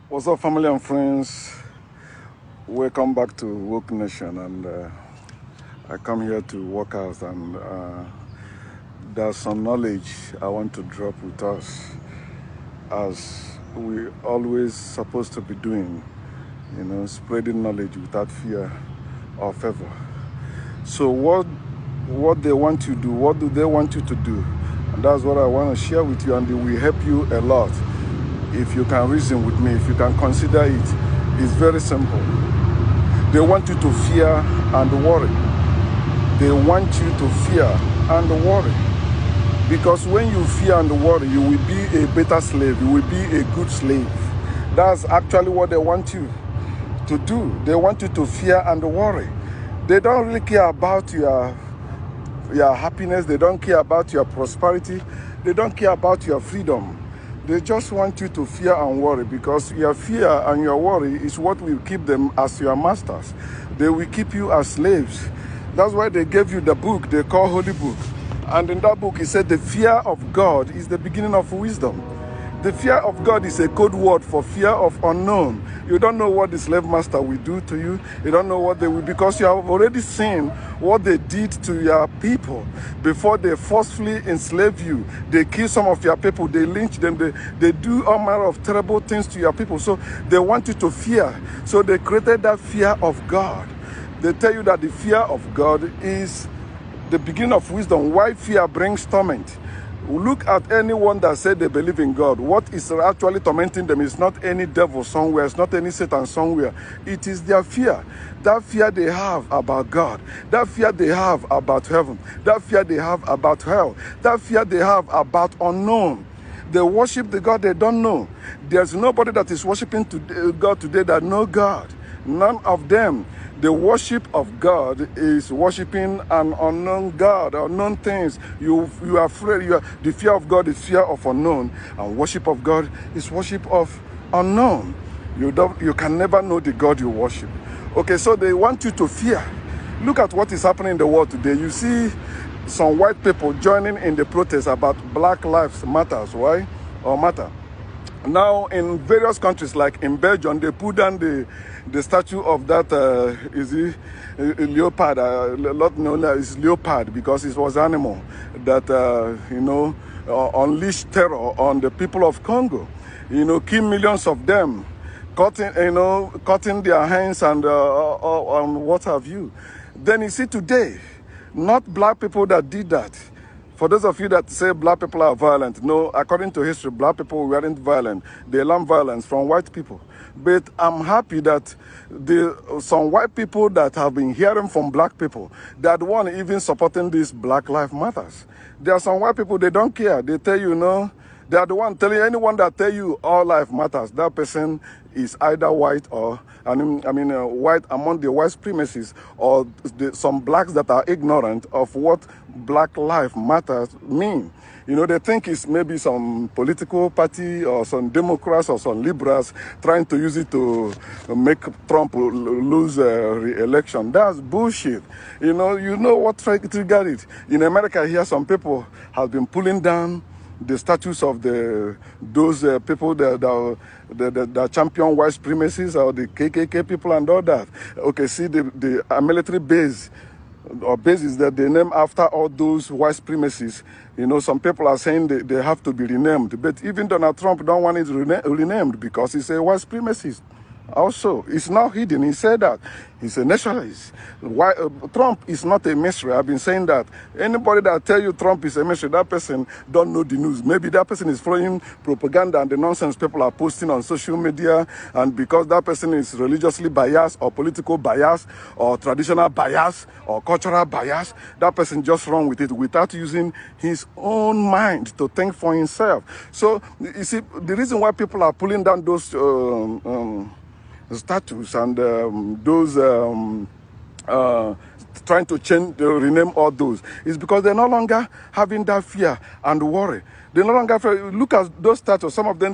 What's up, family and friends? Welcome back to Woke Nation, and I come here to work out, and there's some knowledge I want to drop with us, as we always supposed to be doing, spreading knowledge without fear or favor. So what they want you to do, what do they want you to do? And that's what I want to share with you, and it will help you a lot. If you can reason with me, if you can consider it, it's very simple. They want you to fear and worry. They want you to fear and worry. Because when you fear and worry, you will be a better slave. You will be a good slave. That's actually what they want you to do. They want you to fear and worry. They don't really care about your happiness. They don't care about your prosperity. They don't care about your freedom. They just want you to fear and worry, because your fear and your worry is what will keep them as your masters. They will keep you as slaves. That's why they gave you the book they call Holy Book. And in that book, it said the fear of God is the beginning of wisdom. The fear of God is a code word for fear of unknown. You don't know what the slave master will do to you. You don't know what they will, because you have already seen what they did to your people before they forcefully enslave you. They kill some of your people. They lynch them. They do all manner of terrible things to your people. So they want you to fear. So they created that fear of God. They tell you that the fear of God is the beginning of wisdom. Why fear brings torment? Look at anyone that said they believe in God. What is actually tormenting them is not any devil somewhere. It's not any Satan somewhere. It is their fear. That fear they have about God. That fear they have about heaven. That fear they have about hell. That fear they have about unknown. They worship the God they don't know. There's nobody that is worshiping God today that know God. None of them. The worship of God is worshiping an unknown God, unknown things. You are afraid. The fear of God is fear of unknown, and worship of God is worship of unknown. You can never know the God you worship. Okay, so they want you to fear. Look at what is happening in the world today. You see some white people joining in the protest about Black Lives Matters, right? Or matter. Now, in various countries, like in Belgium, they put down the statue of that, a leopard, a lot known as leopard, because it was an animal that, unleashed terror on the people of Congo. Kill millions of them, cutting their hands and what have you. Then you see today, not black people that did that. For those of you that say black people are violent, no, according to history, black people weren't violent. They learned violence from white people. But I'm happy that some white people that have been hearing from black people, that one even supporting this Black Lives Matters. There are some white people, they don't care. They tell you, no, they are the one telling anyone that tell you all life matters. That person is either white or, white among the white supremacists, or some blacks that are ignorant of what Black Lives Matters mean. They think it's maybe some political party or some Democrats or some liberals trying to use it to make Trump lose re-election. That's bullshit. You know what triggered it. In America here, some people have been pulling down the statues of those people that champion white supremacists, or the KKK people and all that. Okay, see the military base or bases that they name after all those white supremacists. Some people are saying they have to be renamed, but even Donald Trump don't want it renamed because he's a white supremacist. Also, it's not hidden. He said that. He's a nationalist. Why, Trump is not a mystery. I've been saying that. Anybody that tell you Trump is a mystery, that person don't know the news. Maybe that person is following propaganda and the nonsense people are posting on social media, and because that person is religiously biased or political bias or traditional bias or cultural bias, that person just run with it without using his own mind to think for himself. So, you see, the reason why people are pulling down those statues and those trying to rename all those is because they're no longer having that fear and worry. They no longer look at those statues. Some of them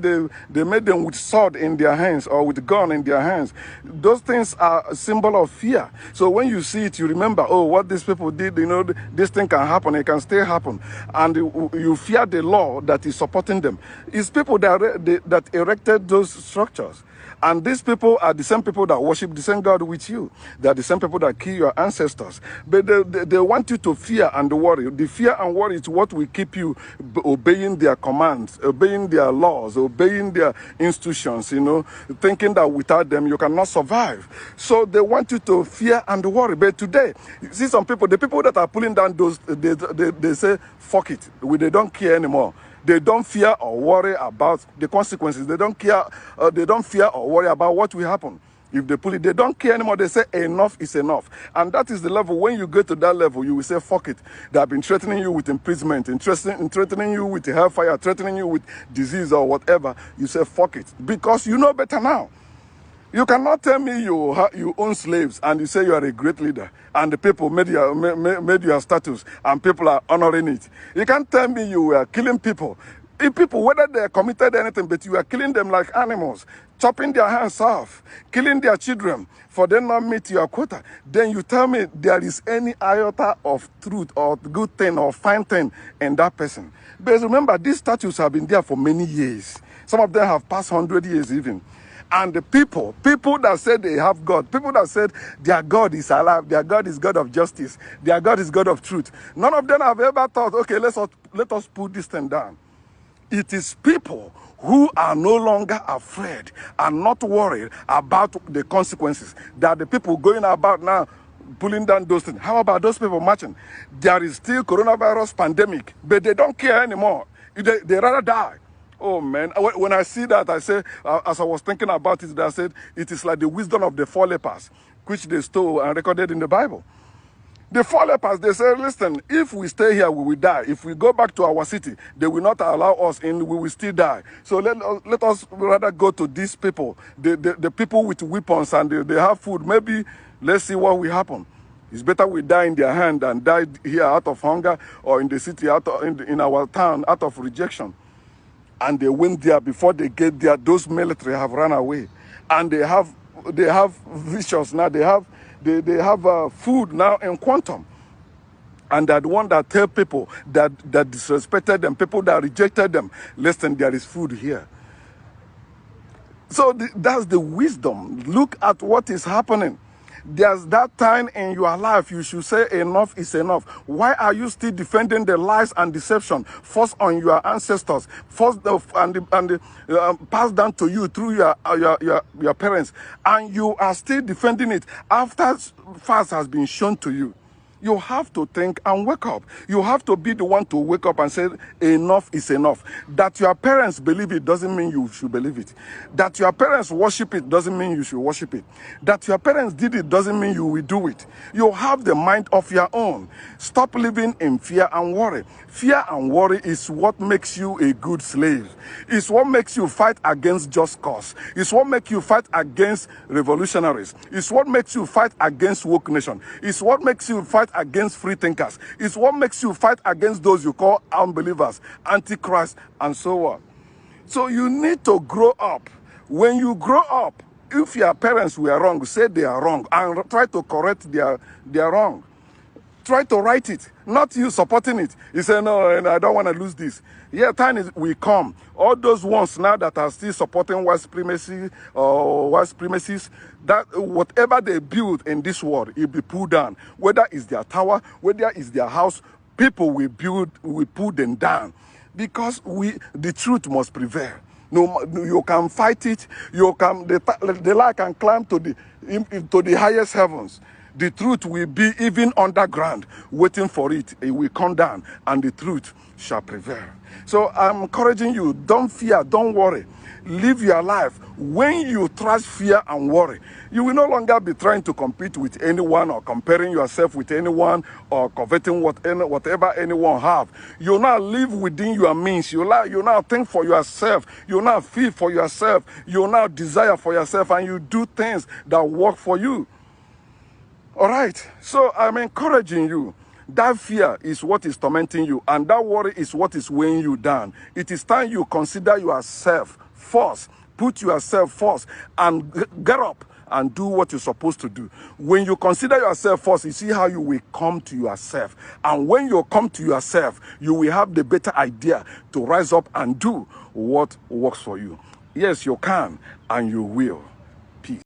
they made them with sword in their hands or with gun in their hands. Those things are a symbol of fear. So when you see it, you remember, oh, what these people did. This thing can happen. It can still happen, and you fear the law that is supporting them. It's people that erected those structures. And these people are the same people that worship the same God with you. They are the same people that kill your ancestors. But they want you to fear and worry. The fear and worry is what will keep you obeying their commands, obeying their laws, obeying their institutions, you know, thinking that without them you cannot survive. So they want you to fear and worry. But today, you see some people, the people that are pulling down those, they say, fuck it. They don't care anymore. They don't fear or worry about the consequences. They don't care. They don't fear or worry about what will happen if they pull it. They don't care anymore. They say enough is enough. And that is the level. When you get to that level, you will say, fuck it. They have been threatening you with imprisonment, threatening you with hellfire, threatening you with disease or whatever. You say, fuck it. Because you know better now. You cannot tell me you own slaves and you say you are a great leader and the people made your status and people are honoring it. You can't tell me you were killing people. If people, whether they committed anything, but you are killing them like animals, chopping their hands off, killing their children for them not meet your quota, then you tell me there is any iota of truth or good thing or fine thing in that person. But remember, these statues have been there for many years. Some of them have passed 100 years even. And the people that said they have God, people that said their God is alive, their God is God of justice, their God is God of truth, none of them have ever thought, okay, let us put this thing down. It is people who are no longer afraid and not worried about the consequences that the people going about now pulling down those things. How about those people marching? There is still coronavirus pandemic, but they don't care anymore. They rather die. Oh man, when I see that, I say, as I was thinking about it, I said, it is like the wisdom of the four lepers, which they stole and recorded in the Bible. The four lepers, they said, listen, if we stay here, we will die. If we go back to our city, they will not allow us in, we will still die. So let us rather go to these people, the people with weapons and they have food. Maybe let's see what will happen. It's better we die in their hand than die here out of hunger or in the city, in our town, out of rejection. And they went there. Before they get there, those military have run away, and they have visions now. They have food now in quantum, and that one that tell people that disrespected them, people that rejected them, listen, there is food here. So that's the wisdom. Look at what is happening. There's that time in your life you should say enough is enough. Why are you still defending the lies and deception forced on your ancestors, and passed down to you through your parents, and you are still defending it after fast has been shown to you? You have to think and wake up. You have to be the one to wake up and say, enough is enough. That your parents believe it doesn't mean you should believe it. That your parents worship it doesn't mean you should worship it. That your parents did it doesn't mean you will do it. You have the mind of your own. Stop living in fear and worry. Fear and worry is what makes you a good slave. It's what makes you fight against just cause. It's what makes you fight against revolutionaries. It's what makes you fight against woke nation. It's what makes you fight against free thinkers. It's what makes you fight against those you call unbelievers, antichrist, and so on. So you need to grow up. When you grow up, if your parents were wrong, say they are wrong and try to correct their wrong. Try to write it, not you supporting it. You say, no, I don't want to lose this. Yeah, time will come. All those ones now that are still supporting white supremacy or white supremacists, that whatever they build in this world, it will be pulled down. Whether it's their tower, whether it's their house, people will pull them down. Because the truth must prevail. No, you can fight it. The light can climb to the highest heavens. The truth will be even underground, waiting for it. It will come down, and the truth shall prevail. So I'm encouraging you, don't fear, don't worry. Live your life. When you trust fear and worry, you will no longer be trying to compete with anyone or comparing yourself with anyone or coveting whatever anyone have. You now live within your means. You now think for yourself. You now feel for yourself. You now desire for yourself, and you do things that work for you. All right, so I'm encouraging you. That fear is what is tormenting you, and that worry is what is weighing you down. It is time you consider yourself first, put yourself first, and get up and do what you're supposed to do. When you consider yourself first, you see how you will come to yourself. And when you come to yourself, you will have the better idea to rise up and do what works for you. Yes, you can and you will.